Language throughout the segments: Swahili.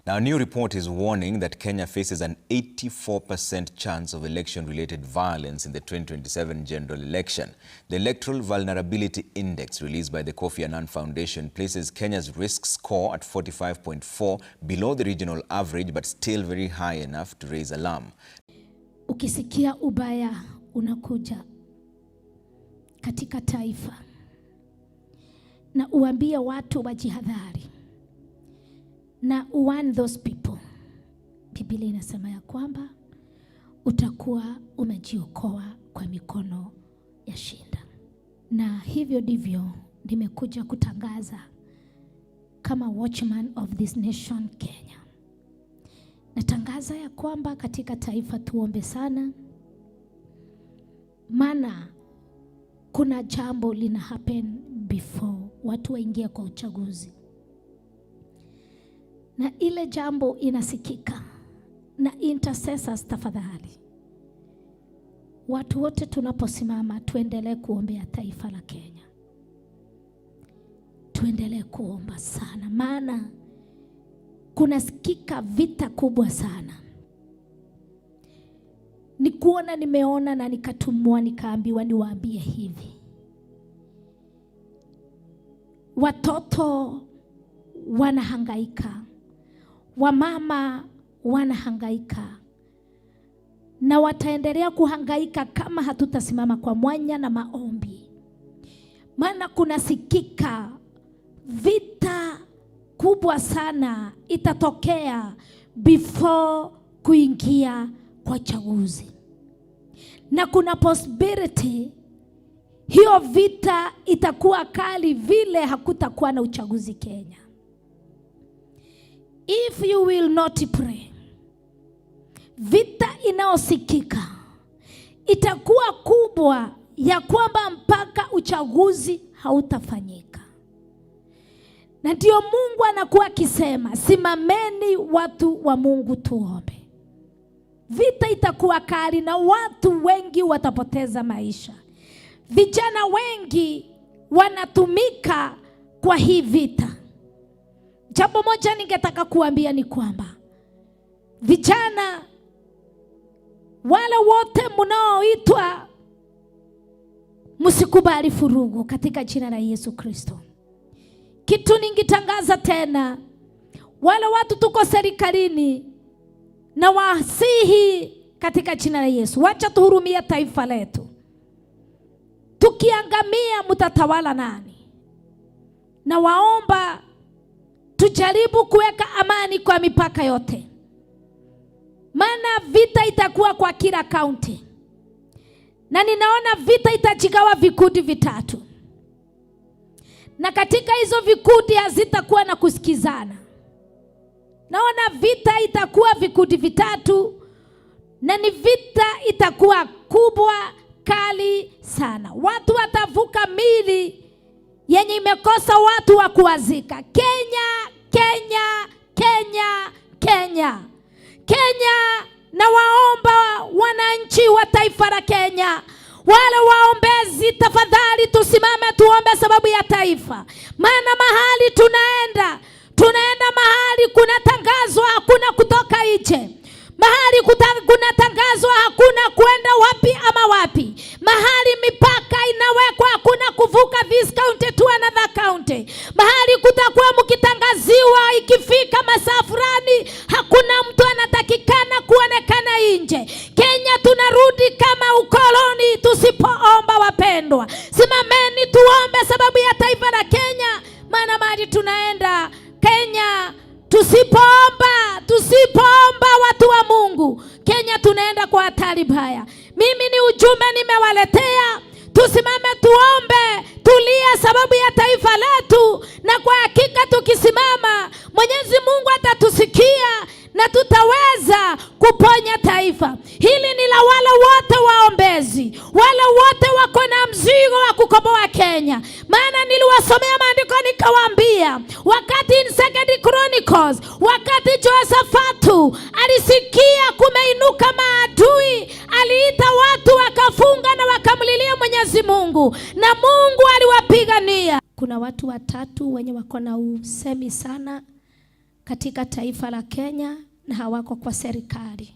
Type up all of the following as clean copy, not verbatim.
Now, a new report is warning that Kenya faces an 84% chance of election-related violence in the 2027 general election. The Electoral Vulnerability Index released by the Kofi Annan Foundation places Kenya's risk score at 45.4, below the regional average, but still very high enough to raise alarm. Ukisikia ubaya unakuja katika taifa na uambie watu wajihadhari na warn those people, Biblia inasema ya kwamba utakuwa umejiokoa kwa mikono ya shinda. Na hivyo ndivyo nimekuja kutangaza kama watchman of this nation Kenya. Natangaza ya kwamba katika taifa tuombe sana, maana kuna jambo lina happen before watu waingia kwa uchaguzi. Na ile jambo inasikika na intercessors, tafadhali watu wote tunaposimama tuendelee kuombea taifa la Kenya. Tuendelee kuomba sana, maana kunasikika vita kubwa sana. Nikuona, nimeona na nikatumwa nikaambiwa niwaambie hivi. Watoto wanahangaika, wamama wanahangaika, na wataendelea kuhangaika kama hatutasimama kwa mwanya na maombi. Maana kunasikika vita kubwa sana itatokea before kuingia kwa chaguzi. Na kuna possibility hiyo vita itakuwa kali vile hakutakuwa na uchaguzi Kenya. If you will not pray, vita inaosikika itakuwa kubwa ya kwamba mpaka uchaguzi hautafanyika. Na ndio Mungu anakuwa akisema, simameni watu wa Mungu tuombe. Vita itakuwa kali na watu wengi watapoteza maisha. Vijana wengi wanatumika kwa hii vita. Jambo moja ningetaka kuambia ni kwamba vijana wale wote mnaoitwa, msikubali furugu katika jina la Yesu Kristo. Kitu ningitangaza tena, wale watu tuko serikalini na wasihi katika jina la Yesu, wacha tuhurumia taifa letu. Tukiangamia mtatawala nani? Na waomba tujaribu kuweka amani kwa mipaka yote, maana vita itakuwa kwa kila kaunti. Na ninaona vita itajigawa vikundi vitatu, na katika hizo vikundi hazitakuwa na kusikizana. Naona vita itakuwa vikundi vitatu, na ni vita itakuwa kubwa, kali sana. Watu watavuka mili yenye imekosa watu wa kuwazika. Kenya, Kenya, Kenya, Kenya, Kenya. Na waomba wananchi wa taifa la Kenya, wale waombezi, tafadhali tusimame tuombe sababu ya taifa. Maana mahali tunaenda mahali kuna tangazo hakuna kutoka nje. Mahali kuna tangazo hakuna kwenda wapi ama wapi. Mahali mipaka inawekwa hakuna kuvuka this county to another county. Mahali kutakuwa mkitangaziwa ikifika masaa fulani hakuna mtu anatakikana kuonekana nje. Kenya tunarudi kama ukoloni tusipoomba, wapendwa. Simameni tuombe sababu ya taifa la Kenya, maana mahali tunaenda Kenya tusipoomba watu wa Mungu, Kenya tunaenda kwa hatari baya. Mimi ni ujumbe nimewaletea, tusimame tuombe, tulia sababu ya taifa letu, na kwa hakika tukisimama Mwenyezi Mungu atatusikia na tutaweza kuponya taifa. Hili ni la wale wote waombezi, wale wote wako na mzigo wa kukomboa Kenya. Maana niliwasomea maandiko nikawaambia, wakati in 2 Chronicles, wakati Jehoshafatu alisikia kumeinuka maadui, aliita watu wakafunga na wakamlilia Mwenyezi Mungu, na Mungu aliwapigania. Kuna watu watatu wenye wako na usemi sana katika taifa la Kenya na hawako kwa serikali,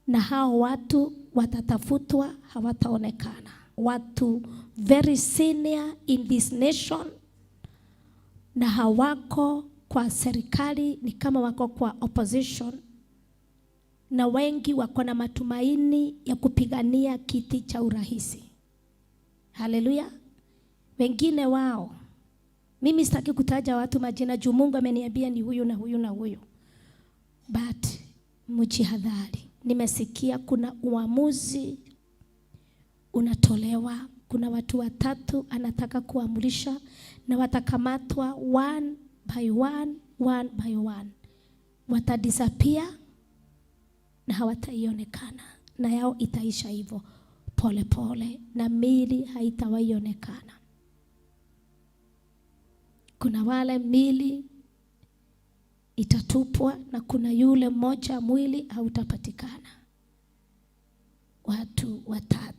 na hao watu watatafutwa, hawataonekana. Watu very senior in this nation na hawako kwa serikali, ni kama wako kwa opposition, na wengi wako na matumaini ya kupigania kiti cha urais. Haleluya. Wengine wao, mimi sitaki kutaja watu majina juu Mungu ameniambia ni huyu na huyu na huyu, but mjihadhari. Nimesikia kuna uamuzi unatolewa, kuna watu 3 anataka kuamurisha, na watakamatwa one by one, watadisappear na hawataionekana, na yao itaisha hivyo pole pole, na mili haitawaionekana. Kuna wale mili itatupwa, na kuna yule mmoja mwili hautapatikana. Watu 3,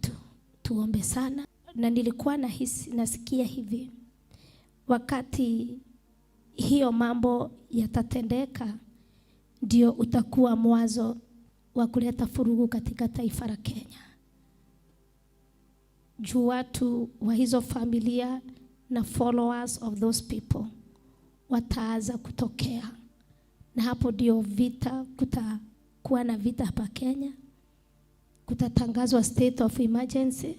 tuombe sana. Na nilikuwa nasikia hivi, wakati hiyo mambo yatatendeka, ndio utakuwa mwanzo wa kuleta furugu katika taifa la Kenya. Juu watu wa hizo familia na followers of those people wataanza kutokea, na hapo ndio vita, kutakuwa na vita hapa Kenya, kutatangazwa state of emergency,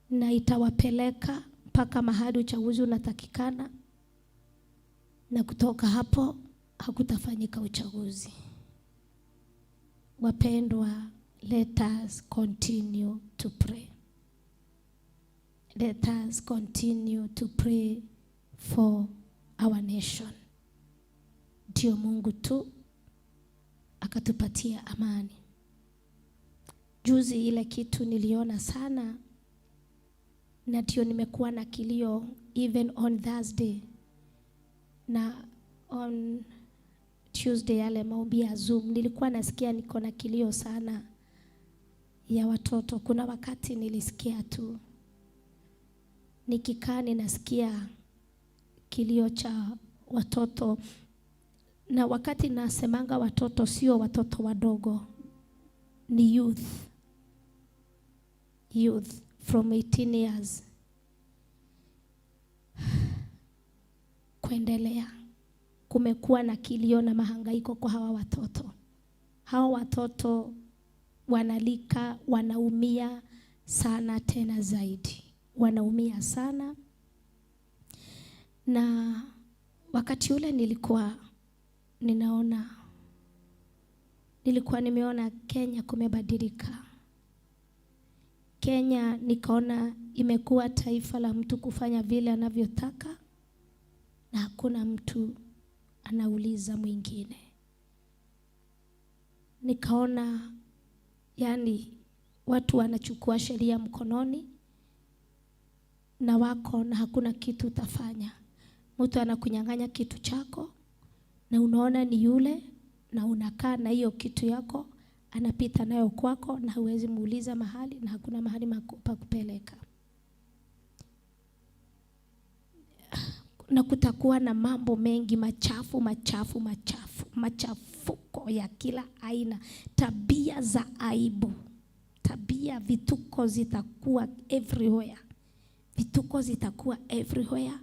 na itawapeleka mpaka mahali uchaguzi unatakikana, na kutoka hapo hakutafanyika uchaguzi. Wapendwa, let us continue to pray. Let us continue to pray for our nation. Ndio Mungu tu akatupatia amani. Juzi ile kitu niliona sana, na ndio nimekuwa na kilio even on Thursday na on Tuesday, yale maombi ya Zoom, nilikuwa nasikia niko na kilio sana ya watoto. Kuna wakati nilisikia tu nikikaa ninasikia kilio cha watoto, na wakati nasemanga watoto sio watoto wadogo, ni youth from 18 years kuendelea. Kumekuwa na kilio na mahangaiko kwa hawa watoto. Hawa watoto wanalika, wanaumia sana, tena zaidi wanaumia sana. Na wakati ule nilikuwa nimeona Kenya kumebadilika. Kenya nikaona imekuwa taifa la mtu kufanya vile anavyotaka, na hakuna mtu anauliza mwingine. Nikaona watu wanachukua sheria mkononi na wako, na hakuna kitu utafanya. Mtu anakunyang'anya kitu chako na unaona ni yule, na unakaa na hiyo kitu yako, anapita nayo kwako na huwezi muuliza mahali, na hakuna mahali pa kupeleka. Na kutakuwa na mambo mengi machafuko ya kila aina, tabia za aibu, vituko zitakuwa everywhere,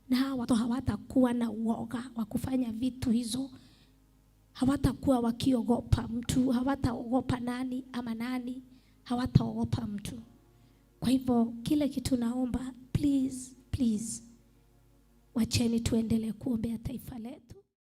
na watu hawatakuwa na uoga wa kufanya vitu hizo. Hawatakuwa wakiogopa mtu, hawataogopa nani ama nani, hawataogopa mtu. Kwa hivyo kile kitu naomba, please, wacheni tuendelee kuombea taifa letu.